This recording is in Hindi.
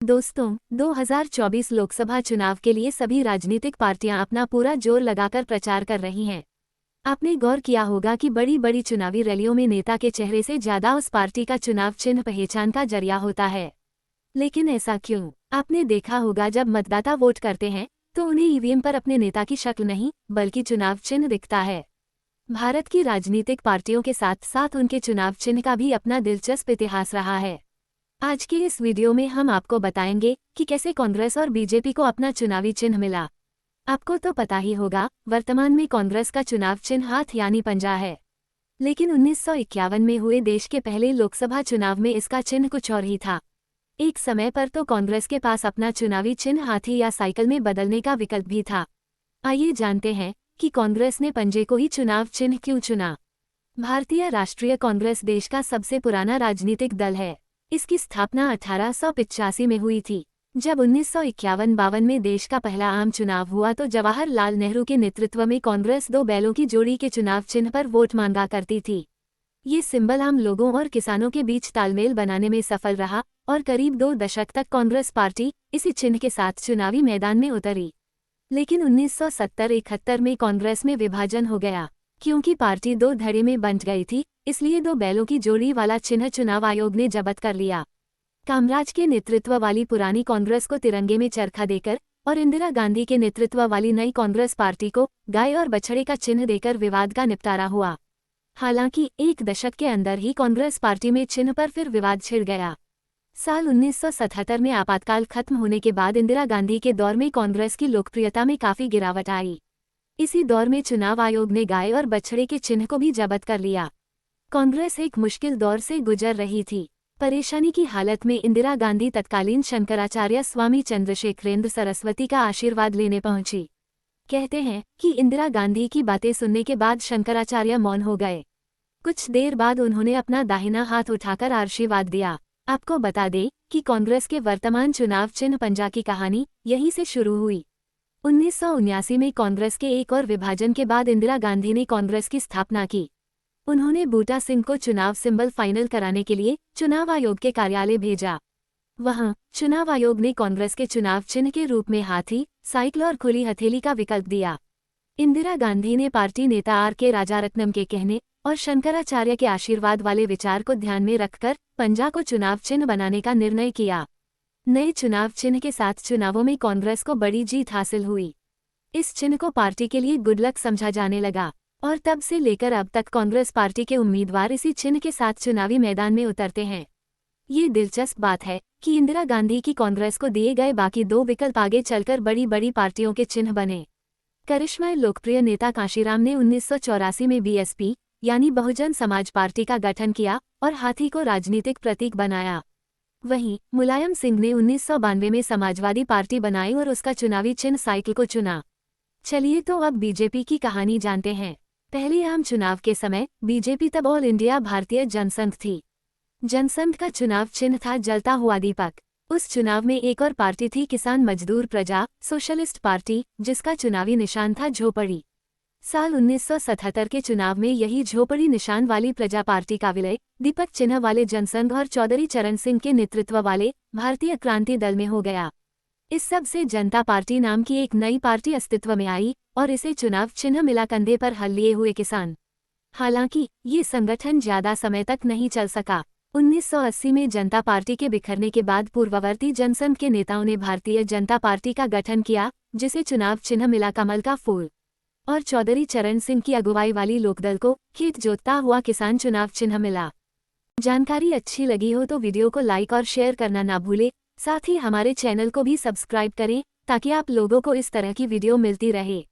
दोस्तों, 2024 लोकसभा चुनाव के लिए सभी राजनीतिक पार्टियां अपना पूरा जोर लगाकर प्रचार कर रही हैं। आपने गौर किया होगा कि बड़ी बड़ी चुनावी रैलियों में नेता के चेहरे से ज्यादा उस पार्टी का चुनाव चिन्ह पहचान का जरिया होता है। लेकिन ऐसा क्यों? आपने देखा होगा जब मतदाता वोट करते हैं तो उन्हें ईवीएम पर अपने नेता की शक्ल नहीं बल्कि चुनाव चिन्ह दिखता है। भारत की राजनीतिक पार्टियों के साथ साथ उनके चुनाव चिन्ह का भी अपना दिलचस्प इतिहास रहा है। आज के इस वीडियो में हम आपको बताएंगे कि कैसे कांग्रेस और बीजेपी को अपना चुनावी चिन्ह मिला। आपको तो पता ही होगा, वर्तमान में कांग्रेस का चुनाव चिन्ह हाथ यानी पंजा है। लेकिन 1951 में हुए देश के पहले लोकसभा चुनाव में इसका चिन्ह कुछ और ही था। एक समय पर तो कांग्रेस के पास अपना चुनावी चिन्ह हाथी या साइकिल में बदलने का विकल्प भी था। आइए जानते हैं कि कांग्रेस ने पंजे को ही चुनाव चिन्ह क्यों चुना। भारतीय राष्ट्रीय कांग्रेस देश का सबसे पुराना राजनीतिक दल है। इसकी स्थापना 1885 में हुई थी। जब 1951-52 में देश का पहला आम चुनाव हुआ तो जवाहरलाल नेहरू के नेतृत्व में कांग्रेस दो बैलों की जोड़ी के चुनाव चिन्ह पर वोट मांगा करती थी। ये सिंबल आम लोगों और किसानों के बीच तालमेल बनाने में सफल रहा और करीब 2 दशक तक कांग्रेस पार्टी इसी चिन्ह के साथ चुनावी मैदान में उतरी। लेकिन 1970-71 में कांग्रेस में विभाजन हो गया। क्योंकि पार्टी 2 धड़े में बंट गई थी, इसलिए 2 बैलों की जोड़ी वाला चिन्ह चुनाव आयोग ने जब्त कर लिया। कामराज के नेतृत्व वाली पुरानी कांग्रेस को तिरंगे में चरखा देकर और इंदिरा गांधी के नेतृत्व वाली नई कांग्रेस पार्टी को गाय और बछड़े का चिन्ह देकर विवाद का निपटारा हुआ। हालांकि 1 दशक के अंदर ही कांग्रेस पार्टी में चिन्ह पर फिर विवाद छिड़ गया। साल 1977 में आपातकाल खत्म होने के बाद इंदिरा गांधी के दौर में कांग्रेस की लोकप्रियता में काफी गिरावट आई। इसी दौर में चुनाव आयोग ने गाय और बछड़े के चिन्ह को भी जब्त कर लिया। कांग्रेस एक मुश्किल दौर से गुजर रही थी। परेशानी की हालत में इंदिरा गांधी तत्कालीन शंकराचार्य स्वामी चंद्रशेखरेंद्र सरस्वती का आशीर्वाद लेने पहुंची। कहते हैं कि इंदिरा गांधी की बातें सुनने के बाद शंकराचार्य मौन हो गए। कुछ देर बाद उन्होंने अपना दाहिना हाथ उठाकर आशीर्वाद दिया। आपको बता दें कि कांग्रेस के वर्तमान चुनाव चिन्ह पंजा की कहानी यहीं से शुरू हुई। 1979 में कांग्रेस के एक और विभाजन के बाद इंदिरा गांधी ने कांग्रेस की स्थापना की। उन्होंने बूटा सिंह को चुनाव सिंबल फाइनल कराने के लिए चुनाव आयोग के कार्यालय भेजा। वहां चुनाव आयोग ने कांग्रेस के चुनाव चिन्ह के रूप में हाथी, साइकिल और खुली हथेली का विकल्प दिया। इंदिरा गांधी ने पार्टी नेता आर.के. राजारत्नम के कहने और शंकराचार्य के आशीर्वाद वाले विचार को ध्यान में रखकर पंजा को चुनाव चिन्ह बनाने का निर्णय किया। नए चुनाव चिन्ह के साथ चुनावों में कांग्रेस को बड़ी जीत हासिल हुई। इस चिन्ह को पार्टी के लिए गुड लक समझा जाने लगा और तब से लेकर अब तक कांग्रेस पार्टी के उम्मीदवार इसी चिन्ह के साथ चुनावी मैदान में उतरते हैं। ये दिलचस्प बात है कि इंदिरा गांधी की कांग्रेस को दिए गए बाकी 2 विकल्प आगे चलकर बड़ी बड़ी पार्टियों के चिन्ह बने। करिश्माई लोकप्रिय नेता कांशीराम ने 1984 में बीएसपी यानी बहुजन समाज पार्टी का गठन किया और हाथी को राजनीतिक प्रतीक बनाया। वहीं मुलायम सिंह ने 1992 में समाजवादी पार्टी बनाई और उसका चुनावी चिन्ह साइकिल को चुना। चलिए तो अब बीजेपी की कहानी जानते हैं। पहले आम चुनाव के समय बीजेपी तब ऑल इंडिया भारतीय जनसंघ थी। जनसंघ का चुनाव चिन्ह था जलता हुआ दीपक। उस चुनाव में एक और पार्टी थी किसान मजदूर प्रजा सोशलिस्ट पार्टी, जिसका चुनावी निशान था झोपड़ी। साल 1977 के चुनाव में यही झोपड़ी निशान वाली प्रजा पार्टी का विलय दीपक चिन्ह वाले जनसंघ और चौधरी चरण सिंह के नेतृत्व वाले भारतीय क्रांति दल में हो गया। इस सब से जनता पार्टी नाम की एक नई पार्टी अस्तित्व में आई और इसे चुनाव चिन्ह मिला कंधे पर हल लिए हुए किसान। हालांकि ये संगठन ज्यादा समय तक नहीं चल सका। 1980 में जनता पार्टी के बिखरने के बाद पूर्ववर्ती जनसंघ के नेताओं ने भारतीय जनता पार्टी का गठन किया, जिसे चुनाव चिन्ह मिला कमल का फूल, और चौधरी चरण सिंह की अगुवाई वाली लोकदल को खेत जोतता हुआ किसान चुनाव चिन्ह मिला। जानकारी अच्छी लगी हो तो वीडियो को लाइक और शेयर करना ना भूले। साथ ही हमारे चैनल को भी सब्सक्राइब करें ताकि आप लोगों को इस तरह की वीडियो मिलती रहे।